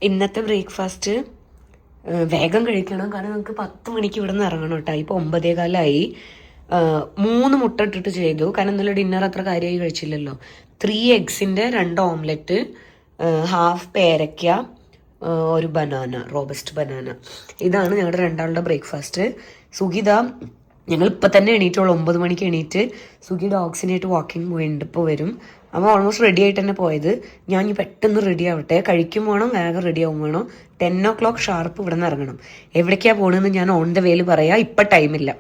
ഇന്നത്തെ ബ്രേക്ക്ഫാസ്റ്റ് വേഗം കഴിക്കണം, കാരണം നമുക്ക് 10 മണിക്ക് ഇവിടെ നിന്ന് ഇറങ്ങണം കേട്ടോ. ഇപ്പോൾ 9:15 3 മുട്ട ഇട്ടിട്ട് ചെയ്തു, കാരണം ഇന്നലെ ഡിന്നർ അത്ര കാര്യമായി കഴിച്ചില്ലല്ലോ. 3 എഗ്സിൻ്റെ 2 ഓംലെറ്റ്, ഹാഫ് പേരയ്ക്ക, ഒരു ബനാന, റോബസ്റ്റ് ബനാന. ഇതാണ് ഞങ്ങളുടെ രണ്ടാളുടെ ബ്രേക്ക്ഫാസ്റ്റ്. സുഗിത ഞങ്ങൾ ഇപ്പം തന്നെ എണീറ്റുള്ളൂ, 9 മണിക്ക് എണീറ്റ്. സുഗി ഡോഗ്സിനായിട്ട് വാക്കിംഗ് പോയിട്ടുണ്ട്, ഇപ്പോൾ വരും. അപ്പോൾ ഓൾമോസ്റ്റ് റെഡി ആയിട്ട് തന്നെ പോയത്. ഞാൻ ഇനി പെട്ടെന്ന് റെഡി ആവട്ടെ, കഴിക്കും വേണം, വേഗം റെഡി ആവും വേണം. 10 o'clock ഷാർപ്പ് ഇവിടെ നിന്ന് ഇറങ്ങണം. എവിടേക്കാണ് പോകണമെന്ന് ഞാൻ ഓൺ ദ വേയിൽ പറയാം, ഇപ്പം ടൈമില്ല.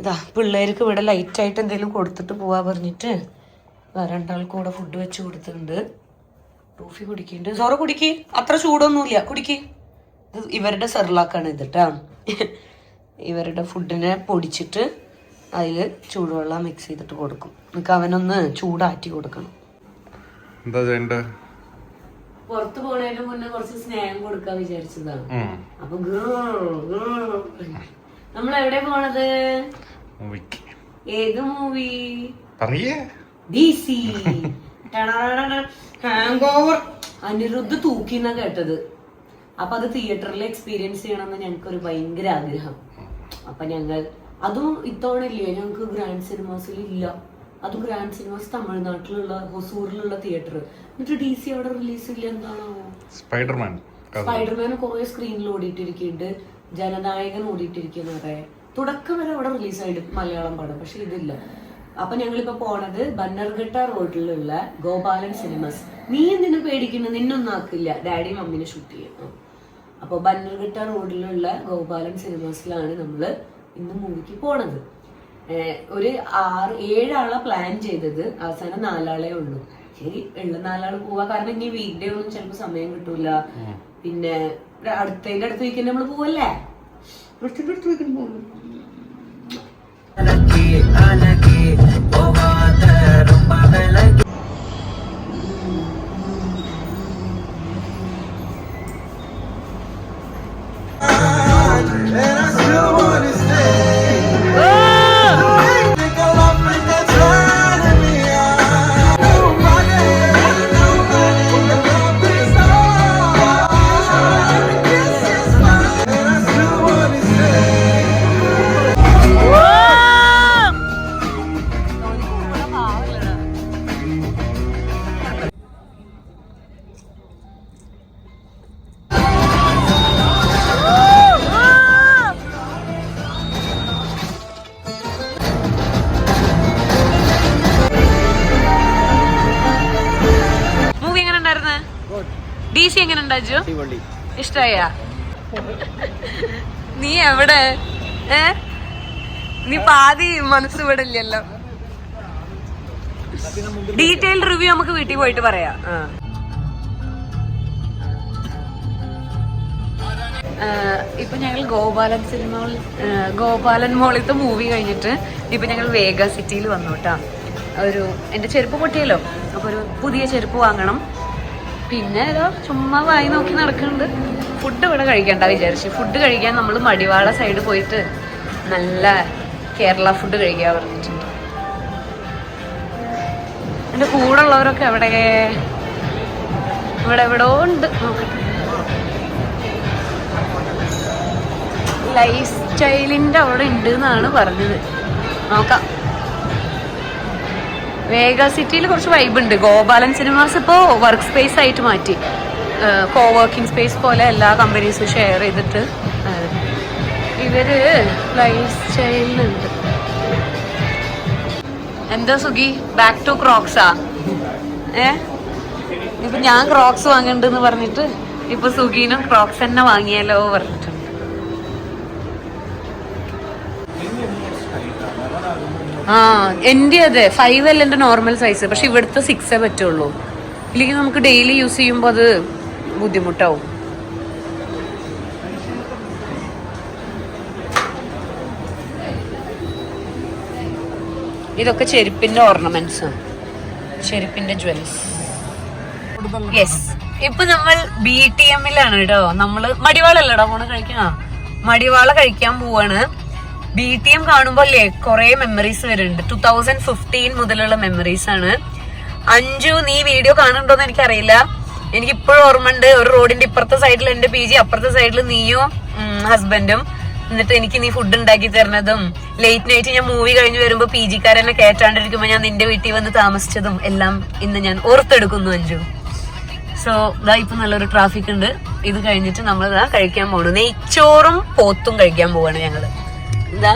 ഇതാ പിള്ളേർക്ക് ഇവിടെ ലൈറ്റായിട്ട് എന്തെങ്കിലും കൊടുത്തിട്ട് പോവാ പറഞ്ഞിട്ട് രണ്ടാൾക്കും കൂടെ ഫുഡ് വെച്ച് കൊടുത്തിട്ടുണ്ട്. ടോഫി കുടിക്കുന്നുണ്ട്. സോറ കുടിക്ക്, അത്ര ചൂടൊന്നുമില്ല, കുടിക്ക്. ഇത് ഇവരുടെ സെർലാക്കാണ് ഇത് കേട്ടോ. ഇവരുടെ ഫുഡിനെ പൊടിച്ചിട്ട് അതിൽ ചൂടുവെള്ളം മിക്സ് ചെയ്തിട്ട് കൊടുക്കും. നമുക്ക് അവനൊന്ന് ചൂടാറ്റി കൊടുക്കണം. എന്താ ചെയ്യണ്ടേ? പുറത്ത് പോണതിന് മുന്നേ കുറച്ച് സ്നേഹം കൊടുക്കാൻ വിചാരിച്ചതാണ്. അപ്പൊ നമ്മൾ എവിടെ പോണത്? ഏത് മൂവി? DC അനിരുദ്ധ് തൂക്കിന്നാ കേട്ടത്. അപ്പൊ അത് തിയേറ്ററിൽ എക്സ്പീരിയൻസ് ചെയ്യണമെന്ന് ഞങ്ങൾക്കൊരു ഭയങ്കര ആഗ്രഹം. അപ്പൊ ഞങ്ങൾ അതും ഇത്തവണ ഇല്ലേ, ഞങ്ങക്ക് ഗ്രാൻഡ് സിനിമാസിൽ ഇല്ല. അത് ഗ്രാൻഡ് സിനിമാസ് തമിഴ്നാട്ടിലുള്ള ഹൊസൂറിലുള്ള തിയേറ്റർ. എന്നിട്ട് DC അവിടെ റിലീസ് ഇല്ല, എന്താണോ? സ്പൈഡർമാൻ കുറെ സ്ക്രീനിൽ ഓടിയിട്ടിരിക്കുന്നുണ്ട്, ജനനായകൻ ഓടിയിട്ടിരിക്കുന്ന തുടക്കം വരെ അവിടെ റിലീസായിട്ട് മലയാളം പടം, പക്ഷെ ഇതില്ല. അപ്പൊ ഞങ്ങളിപ്പോ പോണത് ബന്നർഘട്ട റോഡിലുള്ള ഗോപാലൻ സിനിമാസ്. നീ എന്തിനു പേടിക്കുന്നു, നിന്നൊന്നും ആക്കില്ല, ഡാഡി മമ്മിനെ ഷൂട്ട് ചെയ്യും. അപ്പൊ ബന്നർഘട്ട റോഡിലുള്ള ഗോപാലൻ സിനിമാസിലാണ് നമ്മള് ഇന്ന് മൂവിക്ക് പോണത്. ഒരു 6-7 ആളെ പ്ലാൻ ചെയ്തത്, അവസാനം 4 ആളേ ഉള്ളൂ. ശരി, ഉള്ള 4 ആള് പോവാ, കാരണം ഇനി വീക്ക് ഡേ ഒന്നും ചിലപ്പോ സമയം കിട്ടൂല. പിന്നെ അടുത്ത വീക്കെൻഡ് നമ്മള് പോവല്ലേ, അടുത്ത വീക്കെൻഡ് പോകും. DC എങ്ങനെ ഉണ്ടാച്ചു? ഇഷ്ടായ? നീ എവിടെ? നീ പാതി മനസ്സ് വിടില്ലല്ലോ. ഡീറ്റെയിൽ റിവ്യൂ നമുക്ക് വീട്ടിൽ പോയിട്ട് പറയാം. ഇപ്പൊ ഞങ്ങൾ ഗോപാലൻ മോളിത്തെ മൂവി കഴിഞ്ഞിട്ട് ഇപ്പൊ ഞങ്ങൾ വേഗ സിറ്റിയിൽ വന്നു കേട്ടാ. എന്റെ ചെരുപ്പ് പൊട്ടിയല്ലോ, അപ്പൊ ഒരു പുതിയ ചെരുപ്പ് വാങ്ങണം. പിന്നെ ഏതോ ചുമ്മാ വായി നോക്കി നടക്കുന്നുണ്ട്. ഫുഡ് ഇവിടെ കഴിക്കണ്ട വിചാരിച്ചു. ഫുഡ് കഴിക്കാൻ നമ്മൾ മടിവാള സൈഡ് പോയിട്ട് നല്ല കേരള ഫുഡ് കഴിക്കാൻ പറഞ്ഞിട്ടുണ്ട്. എൻ്റെ കൂടെ ഉള്ളവരൊക്കെ ഇവിടെ എവിടോ ഉണ്ട്, നോക്കട്ടെ. ലൈഫ് സ്റ്റൈലിൻ്റെ അവിടെ ഉണ്ട് എന്നാണ് പറഞ്ഞത്, നോക്കാം. വേഗ സിറ്റിയിൽ കുറച്ച് വൈബ് ഉണ്ട്. ഗോപാലൻ സിനിമാസ് ഇപ്പോൾ വർക്ക് സ്പേസ് ആയിട്ട് മാറ്റി, കോ വർക്കിംഗ് സ്പേസ് പോലെ എല്ലാ കമ്പനീസും ഷെയർ ചെയ്തിട്ട് ഇവര് ലൈഫ് സ്റ്റൈലിലുണ്ട്. എന്താ സുഖി, ബാക്ക് ടു ക്രോക്സാ? ഇപ്പൊ ഞാൻ ക്രോക്സ് വാങ്ങണ്ടെന്ന് പറഞ്ഞിട്ട് ഇപ്പൊ സുഖീനും ക്രോക്സ് തന്നെ വാങ്ങിയാലോ പറഞ്ഞിട്ടുണ്ട്. എൻ്റെ അതെ 5L എൻ്റെ നോർമൽ സൈസ്, പക്ഷെ ഇവിടുത്തെ 6 പറ്റുള്ളൂ. ഇല്ലെങ്കിൽ നമുക്ക് ഡെയിലി യൂസ് ചെയ്യുമ്പോൾ അത് ബുദ്ധിമുട്ടാവും. ഇതൊക്കെ ചെരുപ്പിന്റെ ഓർണമെന്റ്സ്, ചെരുപ്പിന്റെ ജ്വൽസ്. യെസ്, ഇപ്പൊ നമ്മൾ BTM-ലാണ് കേട്ടോ. നമ്മള് മടിവാളല്ലടാ പോണ് കഴിക്കണ, മടിവാള കഴിക്കാൻ പോവാണ്. BTM കാണുമ്പോ അല്ലേ കുറെ മെമ്മറീസ് വരുന്നുണ്ട്. 2015 മുതലുള്ള മെമ്മറീസ് ആണ്. അഞ്ജു, നീ വീഡിയോ കാണുന്നുണ്ടോന്ന് എനിക്കറിയില്ല. എനിക്ക് ഇപ്പോഴും ഓർമ്മയുണ്ട്, ഒരു റോഡിന്റെ ഇപ്പുറത്തെ സൈഡിൽ എന്റെ PG, അപ്പുറത്തെ സൈഡിൽ നീയും ഹസ്ബൻഡും. എന്നിട്ട് എനിക്ക് നീ ഫുഡ് ഉണ്ടാക്കി തരുന്നതും, ലേറ്റ് നൈറ്റ് ഞാൻ മൂവി കഴിഞ്ഞ് വരുമ്പോ PG-കാരെന്നെ കേട്ടാണ്ടിരിക്കുമ്പോ ഞാൻ നിന്റെ വീട്ടിൽ വന്ന് താമസിച്ചതും എല്ലാം ഇന്ന് ഞാൻ ഓർത്തെടുക്കുന്നു അഞ്ജു. സോ ഇതാ ഇപ്പൊ നല്ലൊരു ട്രാഫിക് ഉണ്ട്. ഇത് കഴിഞ്ഞിട്ട് നമ്മൾ ഇതാ കഴിക്കാൻ പോണു. നെയ്ച്ചോറും പോത്തും കഴിക്കാൻ പോവാണ് ഞങ്ങള്. എന്താ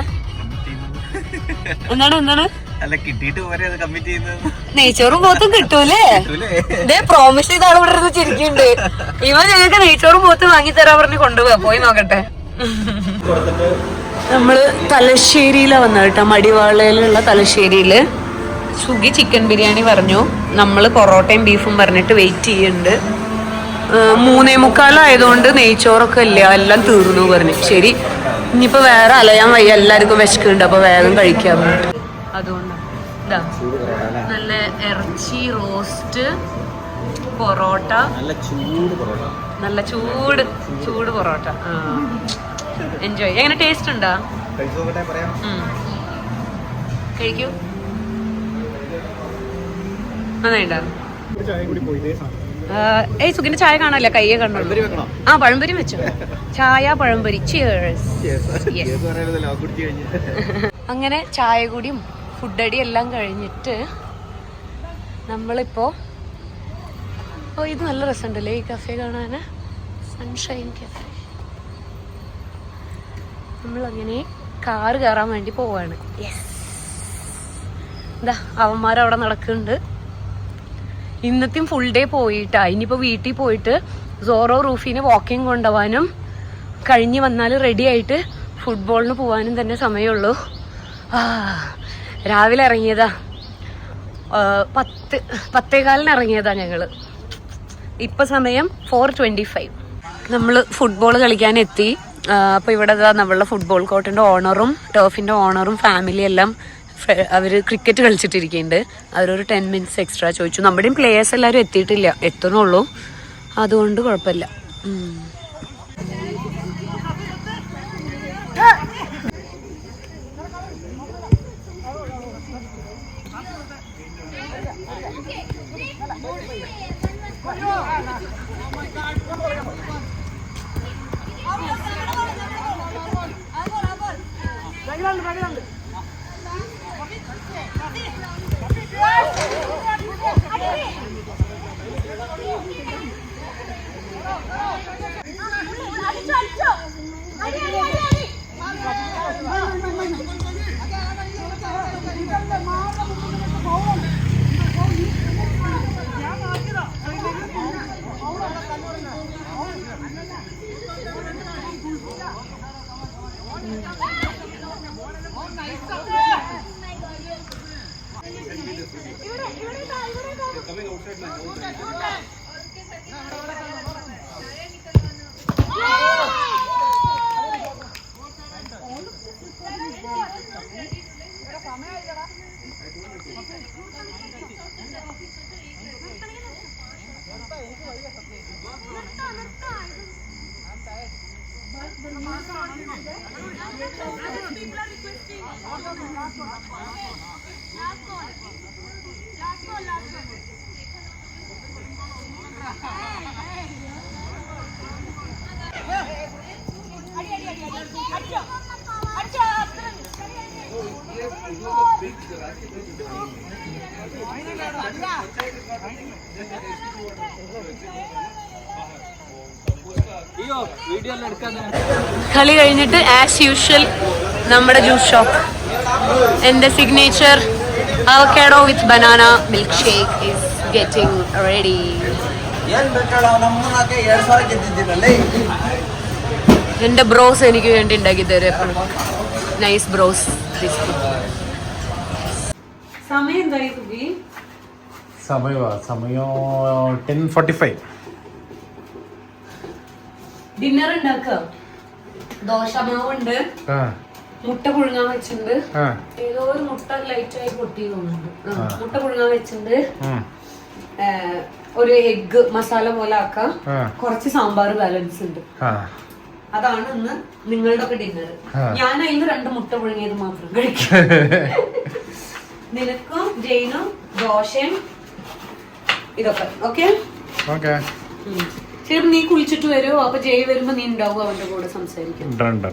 എന്താണ് നെയ്ച്ചോറും പോത്തും കിട്ടൂലേ? ഇതേ പ്രോമിസ് ചെയ്ത ആൾ ഇവിടെ ചിരിക്കുന്നുണ്ട്. ഇവൻ ഞങ്ങൾക്ക് നെയ്ച്ചോറും പോത്തും വാങ്ങിത്തരാൻ പറഞ്ഞ് കൊണ്ടുപോവാ. പോയി നോക്കട്ടെ. നമ്മള് തലശ്ശേരിയിലാ വന്ന കേട്ടോ, മടിവാളയിലുള്ള തലശ്ശേരിയില്. സുഗി ചിക്കൻ ബിരിയാണി പറഞ്ഞു, നമ്മള് പൊറോട്ടയും ബീഫും പറഞ്ഞിട്ട് വെയിറ്റ് ചെയ്യുന്നുണ്ട്. 3:45 ആയതുകൊണ്ട് നെയ്ച്ചോറൊക്കെ ഇല്ല, എല്ലാം തീർന്നു പറഞ്ഞു. ശരി, ഇനിയിപ്പോ വേറെ അലയാൻ വയ്യ, എല്ലാവർക്കും വിശക്കുന്നുണ്ട്, അപ്പൊ വേഗം കഴിക്കാൻ വേണ്ടി. അതുകൊണ്ടാണ് ഇതാ നല്ല ഇറച്ചി റോസ്റ്റ്, പൊറോട്ട, നല്ല ചൂട് പൊറോട്ട. എൻജോയ്. എങ്ങനെ ടേസ്റ്റ് ഉണ്ടാ? കഴിക്കൂ. നന്നായിട്ടാ? ഏയ് സുഖിന്റെ ചായ കാണാല്ല, കയ്യെ കണ്ടോ? ആ പഴംപൊരി വെച്ചോ. ചായ പഴംപൊരി. അങ്ങനെ ചായ കൂടിയും ഫുഡടി എല്ലാം കഴിഞ്ഞിട്ട് നമ്മളിപ്പോ ഇത് നല്ല രസമുണ്ടല്ലേ ഈ കഫേ കാണാന്, സൺഷൈൻ കഫേ. നമ്മളങ്ങനെ കാറ് കയറാൻ വേണ്ടി പോവാണ്. എന്താ അവന്മാരവിടെ നടക്കുന്നുണ്ട്. ഇന്നത്തെയും ഫുൾ ഡേ പോയിട്ടാ. ഇനിയിപ്പോ വീട്ടിൽ പോയിട്ട് സോറോ റൂഫിനെ വാക്കിംഗ് കൊണ്ടുപോകാനും കഴിഞ്ഞ് വന്നാൽ റെഡി ആയിട്ട് ഫുട്ബോളിന് പോവാനും തന്നെ സമയമുള്ളൂ. രാവിലെ ഇറങ്ങിയതാ, 10:15 ഇറങ്ങിയതാ ഞങ്ങള്. ഇപ്പൊ സമയം 4:25. നമ്മള് ഫുട്ബോൾ കളിക്കാൻ എത്തി. അപ്പൊ ഇവിടെ നമ്മളുടെ ഫുട്ബോൾ കോർട്ടിന്റെ ഓണറും ടർഫിന്റെ ഓണറും ഫാമിലി എല്ലാം അവര് ക്രിക്കറ്റ് കളിച്ചിട്ടിരിക്കുന്നുണ്ട്. അവരൊരു 10 minutes എക്സ്ട്രാ ചോദിച്ചു. നമ്മുടെയും പ്ലേയേഴ്സ് എല്ലാവരും എത്തിയിട്ടില്ല, എത്തണുള്ളൂ, അതുകൊണ്ട് കുഴപ്പമില്ല. കളി കഴിഞ്ഞിട്ട് ആസ് യൂഷ്വൽ നമ്മുടെ ജ്യൂസ് ഷോപ്പ്. എന്റെ signature avocado with banana milk shake is getting ready. എന്റെ ബ്രോസ് എനിക്ക് വേണ്ടി ഉണ്ടാക്കി തരും എപ്പോഴും. Nice bros. സമയം എന്തായി സുഖി? സമയം 10:45. ഡിന്നർ ഉണ്ടാക്കുക. ദോശമാവുണ്ട്, മുട്ട പുഴുങ്ങാൻ വെച്ചിട്ടുണ്ട്. ഏതോ ഒരു മുട്ട ലൈറ്റായി പൊട്ടി തോന്നുന്നുണ്ട്. മുട്ട പുഴുങ്ങാൻ വെച്ചിട്ടുണ്ട്. ഒരു എഗ് മസാല പോലെ ആക്കാം. കുറച്ച് സാമ്പാർ ബാലൻസ് ഉണ്ട്. അതാണ് ഇന്ന് നിങ്ങളുടെ ഒക്കെ ഡിന്നർ. ഞാൻ അതിന് 2 മുട്ട പുഴുങ്ങിയത് മാത്രം കഴിക്കും. നിനക്കും ജയിനും ദോശയും ഇതൊക്കെ. Okay okay. ശരി, നീ കുളിച്ചിട്ട് വരുമോ? അപ്പൊ ജയ് വരുമ്പോ നീ ഉണ്ടാവും അവന്റെ കൂടെ സംസാരിക്കും.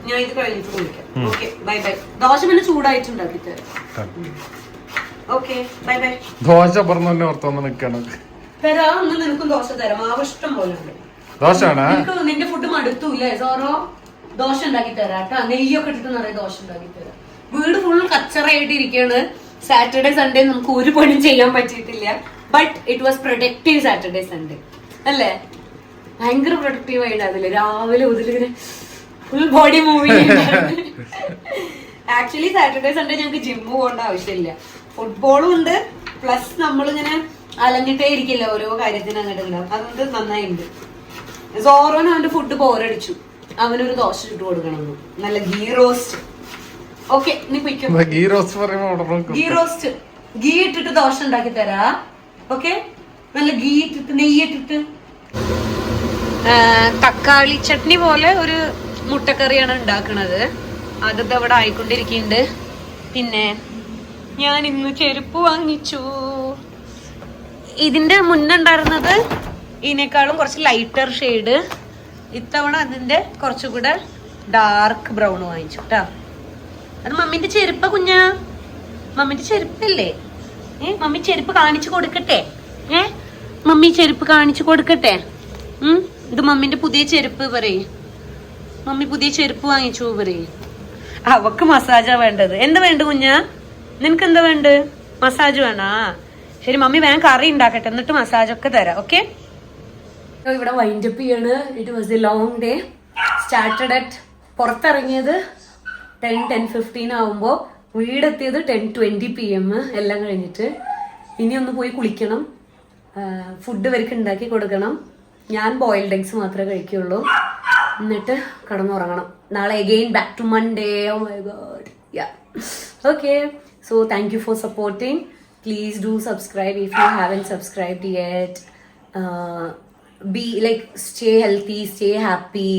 ഞാൻ ഇത് കഴിഞ്ഞിട്ട് കുളിക്കാം. Okay, bye bye. ദോശ പിന്നെ ചൂടായിട്ടുണ്ടാക്കി തരാം. Okay, bye bye. ദോശ പറഞ്ഞു ഓർത്തോന്ന് നിക്കണം. തരാം, ഒന്ന് നിനക്കും ദോശ തരാം. ആവശ്യം പോലെ ഉണ്ട്. ദോശയാണ് നിന്റെ ഫുഡ് മടുത്തൂല്ലേ സോറോ? ദോശ ഉണ്ടാക്കി തരാം കേട്ടോ. നെയ്യൊക്കെ ഇട്ടിട്ട് നിറയെ ദോശ ഉണ്ടാക്കി തരാം. വീട് ഫുൾ കച്ചറായിട്ട് ഇരിക്കുകയാണ്. സാറ്റർഡേ സൺഡേ നമുക്ക് ഒരു പണിയും ചെയ്യാൻ പറ്റിയിട്ടില്ല. But it was productive Saturday Sunday അല്ലേ? ഭയങ്കര പ്രൊഡക്റ്റീവ് ആയിട്ടാവില്ലേ? രാവിലെ മുതൽ full body moving. Actually Saturday Sunday ഞങ്ങൾക്ക് ജിമ്മ് പോകേണ്ട ആവശ്യമില്ല. ഫുട്ബോളും ഉണ്ട്, പ്ലസ് നമ്മളിങ്ങനെ അലഞ്ഞിട്ടേ ഇരിക്കില്ല ഓരോ കാര്യത്തിന് അങ്ങോട്ട് ഉണ്ടാവും. അതുകൊണ്ട് നന്നായിട്ടുണ്ട്. സോറോന് അവന്റെ ഫുഡ് ബോറടിച്ചു. അവനൊരു ദോശ ചുട്ട് കൊടുക്കണം, നല്ല ഗീ റോസ്റ്റ്. ഓക്കെ, നീ പൊയ്ക്കും. ഗീ റോസ്റ്റ് ഗീ റോസ്റ്റ് ഗീ ഇട്ടിട്ട് ദോശ ഉണ്ടാക്കി തരാ. ഓക്കെ, നല്ല ഗീ ഇട്ടിട്ട് നെയ്യ് ഇട്ടിട്ട്. തക്കാളി ചട്നി പോലെ ഒരു മുട്ടക്കറിയാണ് ഉണ്ടാക്കണത്. അതൊക്കെ അവിടെ ആയിക്കൊണ്ടിരിക്കുന്നുണ്ട്. പിന്നെ ഞാൻ ഇന്ന് ചെരുപ്പ് വാങ്ങിച്ചു. ഇതിന്റെ മുന്നുണ്ടായിരുന്നത് ഇതിനേക്കാളും കുറച്ച് ലൈറ്റർ ഷെയ്ഡ്. ഇത്തവണ അതിന്റെ കുറച്ചുകൂടെ ഡാർക്ക് ബ്രൗൺ വാങ്ങിച്ചു കേട്ടാ. അത് മമ്മിന്റെ ചെരുപ്പ കുഞ്ഞാ, മമ്മിന്റെ ചെരുപ്പല്ലേ? മമ്മി ചെരുപ്പ് കാണിച്ചു കൊടുക്കട്ടെ? മമ്മി ചെരുപ്പ് കാണിച്ചു കൊടുക്കട്ടെ? ഇത് മമ്മിന്റെ പുതിയ ചെരുപ്പ് പറയേ. മമ്മി പുതിയ ചെരുപ്പ് വാങ്ങിച്ചു പറയേ. അവക്ക് മസാജാ വേണ്ടത്. എന്താ വേണ്ട കുഞ്ഞാ? നിനക്ക് എന്താ വേണ്ട? മസാജ് വേണാ? ശരി, മമ്മി വേഗം കറി ഉണ്ടാക്കട്ടെ, എന്നിട്ട് മസാജ് ഒക്കെ തരാം. ഓക്കെ, ഇവിടെ വൈൻഡപ്പ് ചെയ്യാണ്. It was A long day. Started at പുറത്തിറങ്ങിയത് 10:15 ആവുമ്പോൾ വീടെത്തിയത് 10:20 PM എല്ലാം കഴിഞ്ഞിട്ട്. ഇനി ഒന്ന് പോയി കുളിക്കണം, ഫുഡ് ഇവർക്ക് ഉണ്ടാക്കി കൊടുക്കണം. ഞാൻ ബോയിൽഡ് എഗ്സ് മാത്രമേ കഴിക്കുള്ളൂ. എന്നിട്ട് കിടന്നുറങ്ങണം. നാളെ again back to Monday. Oh my God, yeah. Okay, so thank you for supporting. Please do subscribe if you haven't subscribed yet. Be like, stay healthy, stay happy,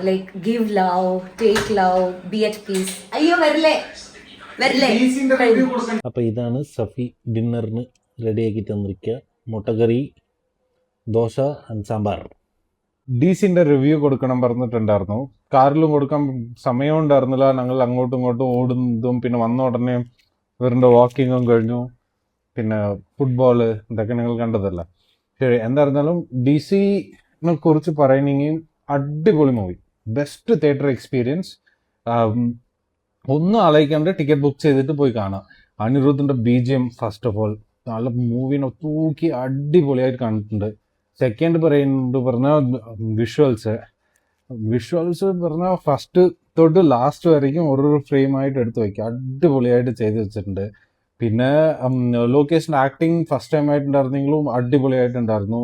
like give love, take love, be at peace. അയ്യോ വരില്ലേ വരില്ലേ. അപ്പോൾ ഇതാണ് സഫി ഡിന്നറിന് റെഡിയാക്കി തന്നിരിക്കുക. മുട്ടക്കറി, dosa and sambar. ഡീസിന്റെ review കൊടുക്കണം പറഞ്ഞിട്ടുണ്ടായിരുന്നു. കാറിലും കൊടുക്കാൻ സമയം ഉണ്ടായിരുന്നില്ല. ഞങ്ങൾ അങ്ങോട്ടും ഇങ്ങോട്ടും ഓടുന്നതും പിന്നെ വന്ന ഉടനെ ഇവരുടെ വാക്കിങ്ങും കഴിഞ്ഞു. പിന്നെ ഫുട്ബോള് ഇതൊക്കെ നിങ്ങൾ കണ്ടതല്ല. ശരി, എന്തായിരുന്നാലും DC-നെ കുറിച്ച് പറയണമെങ്കിൽ അടിപൊളി മൂവി, ബെസ്റ്റ് തിയേറ്റർ എക്സ്പീരിയൻസ്. ഒന്നും ആലോചിക്കാണ്ട് ടിക്കറ്റ് ബുക്ക് ചെയ്തിട്ട് പോയി കാണാം. അനിരുദ്ധിന്റെ BGM ഫസ്റ്റ് ഓഫ് ഓൾ നല്ല മൂവിനെ തൂക്കി അടിപൊളിയായിട്ട് കണ്ടിട്ടുണ്ട്. സെക്കൻഡ് പറഞ്ഞാൽ വിഷ്വൽസ് പറഞ്ഞാൽ ഫസ്റ്റ് തൊട്ട് ലാസ്റ്റ് വരയ്ക്കും ഓരോ ഫ്രെയിമായിട്ട് എടുത്ത് വയ്ക്കുക, അടിപൊളിയായിട്ട് ചെയ്ത് വെച്ചിട്ടുണ്ട്. പിന്നെ ലോകേഷിൻ്റെ ആക്ടിങ് ഫസ്റ്റ് ടൈം ആയിട്ടുണ്ടായിരുന്നെങ്കിലും അടിപൊളിയായിട്ടുണ്ടായിരുന്നു.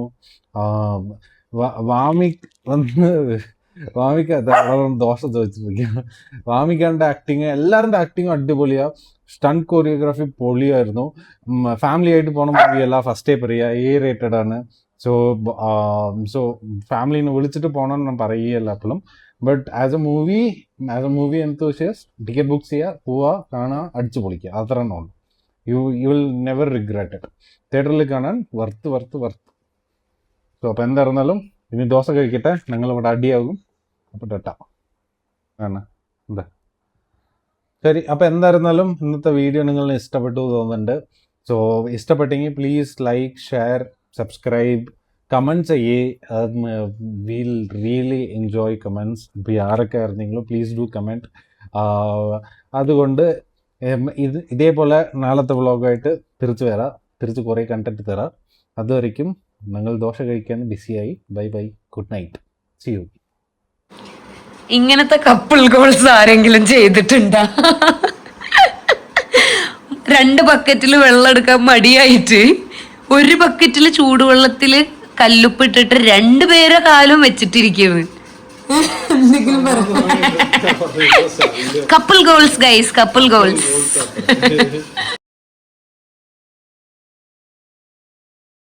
വാമിക്ക ദോശ ചോദിച്ചിരിക്കുക. വാമിക്കാൻ്റെ ആക്ടിങ്, എല്ലാവരുടെ ആക്ടിങ്ങും അടിപൊളിയാണ്. Stunt choreography പൊളിയായിരുന്നു. ഫാമിലി ആയിട്ട് പോകണ മൂവിയല്ല, ഫസ്റ്റേ പറയുക A-rated ആണ്. സോ ഫാമിലിനെ വിളിച്ചിട്ട് പോകണമെന്ന് ഞാൻ പറയുകയല്ല എപ്പോഴും. But as a movie enthusiast ticket book ചെയ്യുക, പോവുക, കാണുക, അടിച്ചു പൊളിക്കുക, അത്ര തന്നെ ഉള്ളൂ. You will never regret it. തിയേറ്ററിൽ കാണാൻ വർത്ത്. സോ അപ്പോൾ എന്തായിരുന്നാലും ഇനി ദോശ കഴിക്കട്ടെ, ഞങ്ങളിവിടെ അടിയാകും. അപ്പോൾ ടെട്ടാ എന്താ ശരി. അപ്പോൾ എന്തായിരുന്നാലും ഇന്നത്തെ വീഡിയോ നിങ്ങളിന് ഇഷ്ടപ്പെട്ടു തോന്നുന്നുണ്ട്. സോ ഇഷ്ടപ്പെട്ടെങ്കിൽ please like, share, subscribe, comment ചെയ്യേ. Will really enjoy comments. ഇപ്പോൾ ആരൊക്കെ ആയിരുന്നെങ്കിലും പ്ലീസ് ഡു കമൻറ്റ്. അതുകൊണ്ട് ഇതേപോലെ നാളത്തെ വ്ളോഗായിട്ട് തിരിച്ച് കുറേ കണ്ടന്റ് തരാം. അതുവരയ്ക്കും ഞങ്ങൾ ദോശ കഴിക്കാൻ ബിസിയായി. Bye bye, good night, see you. ഇങ്ങനത്തെ കപ്പിൾ ഗോൾസ് ആരെങ്കിലും ചെയ്തിട്ടുണ്ടാ? 2 ബക്കറ്റിൽ വെള്ളം എടുക്കാൻ മടിയായിട്ട് 1 ബക്കറ്റിൽ ചൂടുവെള്ളത്തിൽ കല്ലുപ്പിട്ടിട്ട് 2 പേരെ കാലും വെച്ചിട്ടിരിക്കുന്നത്. Couple goals guys, couple goals.